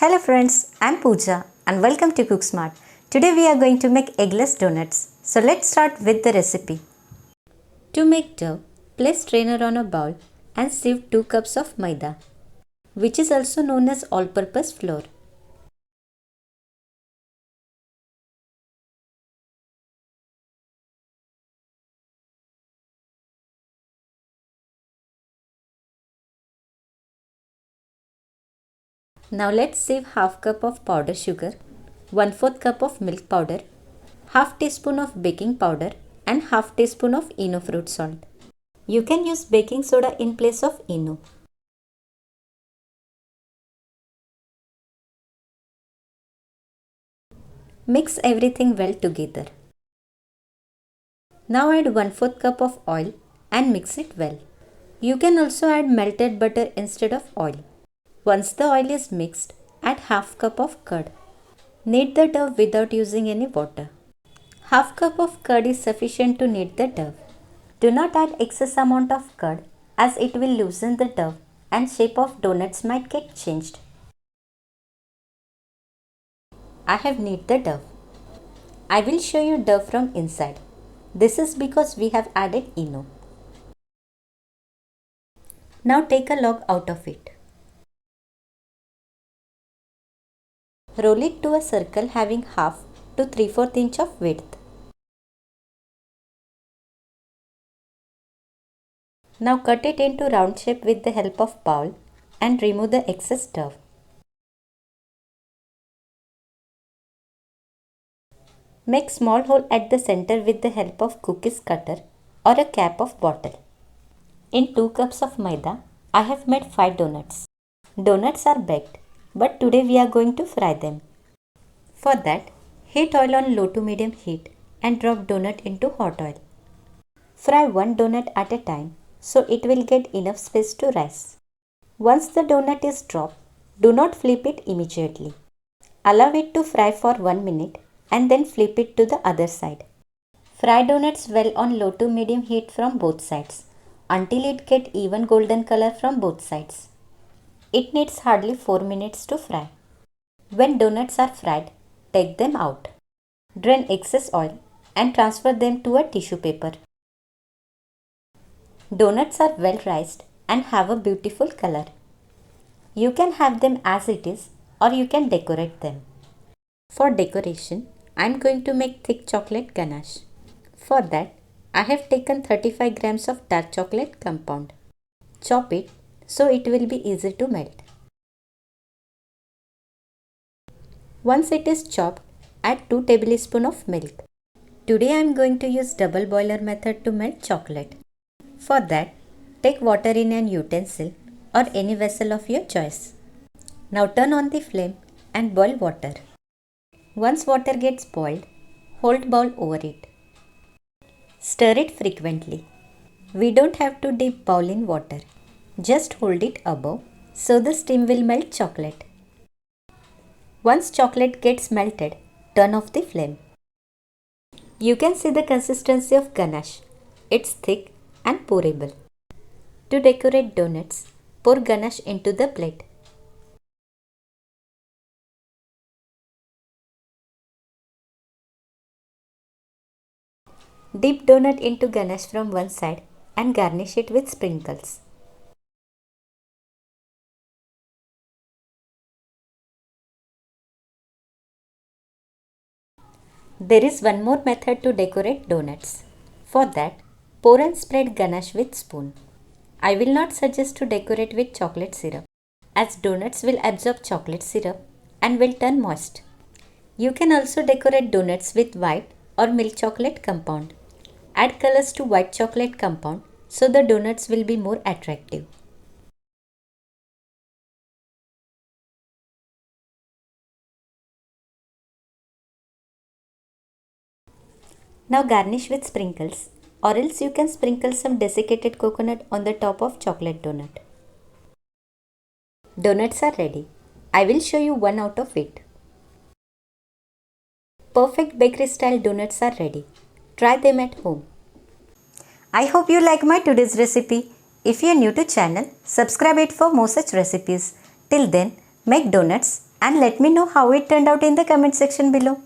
Hello friends, I'm Pooja and welcome to Cook Smart. Today we are going to make eggless donuts. So let's start with the recipe. To make dough, place strainer on a bowl and sieve 2 cups of maida, which is also known as all-purpose flour. Now let's sieve half cup of powder sugar, 1/4 cup of milk powder, half teaspoon of baking powder and half teaspoon of Eno fruit salt. You can use baking soda in place of Eno. Mix everything well together. Now add 1/4 cup of oil and mix it well. You can also add melted butter instead of oil. Once the oil is mixed, add half cup of curd. Knead the dough without using any water. Half cup of curd is sufficient to knead the dough. Do not add excess amount of curd as it will loosen the dough and shape of donuts might get changed. I have kneaded the dough. I will show you dough from inside. This is because we have added Eno. Now take a log out of it. Roll it to a circle having half to 3/4 inch of width. Now cut it into round shape with the help of bowl and remove the excess dough. Make small hole at the center with the help of cookies cutter or a cap of bottle. In 2 cups of maida, I have made 5 donuts. Donuts are baked, but today we are going to fry them. For that, heat oil on low to medium heat and drop donut into hot oil. Fry one donut at a time so it will get enough space to rise. Once the donut is dropped, do not flip it immediately. Allow it to fry for 1 minute and then flip it to the other side. Fry donuts well on low to medium heat from both sides until it gets even golden color from both sides. It needs hardly 4 minutes to fry. When donuts are fried, take them out. Drain excess oil and transfer them to a tissue paper. Donuts are well raised and have a beautiful color. You can have them as it is or you can decorate them. For decoration, I am going to make thick chocolate ganache. For that, I have taken 35 grams of dark chocolate compound. Chop it so it will be easy to melt. Once it is chopped, add 2 tablespoons of milk. Today I am going to use double boiler method to melt chocolate. For that, take water in an utensil or any vessel of your choice. Now turn on the flame and boil water. Once water gets boiled, hold bowl over it. Stir it frequently. We don't have to dip bowl in water. Just hold it above so the steam will melt chocolate. Once chocolate gets melted, turn off the flame. You can see the consistency of ganache. It's thick and pourable. To decorate donuts, pour ganache into the plate. Dip donut into ganache from one side and garnish it with sprinkles. There is one more method to decorate donuts. For that, pour and spread ganache with spoon. I will not suggest to decorate with chocolate syrup as donuts will absorb chocolate syrup and will turn moist. You can also decorate donuts with white or milk chocolate compound. Add colors to white chocolate compound so the donuts will be more attractive. Now garnish with sprinkles or else you can sprinkle some desiccated coconut on the top of chocolate donut. Donuts are ready. I will show you one out of it. Perfect bakery style donuts are ready. Try them at home. I hope you like my today's recipe. If you are new to channel, subscribe it for more such recipes. Till then, make donuts and let me know how it turned out in the comment section below.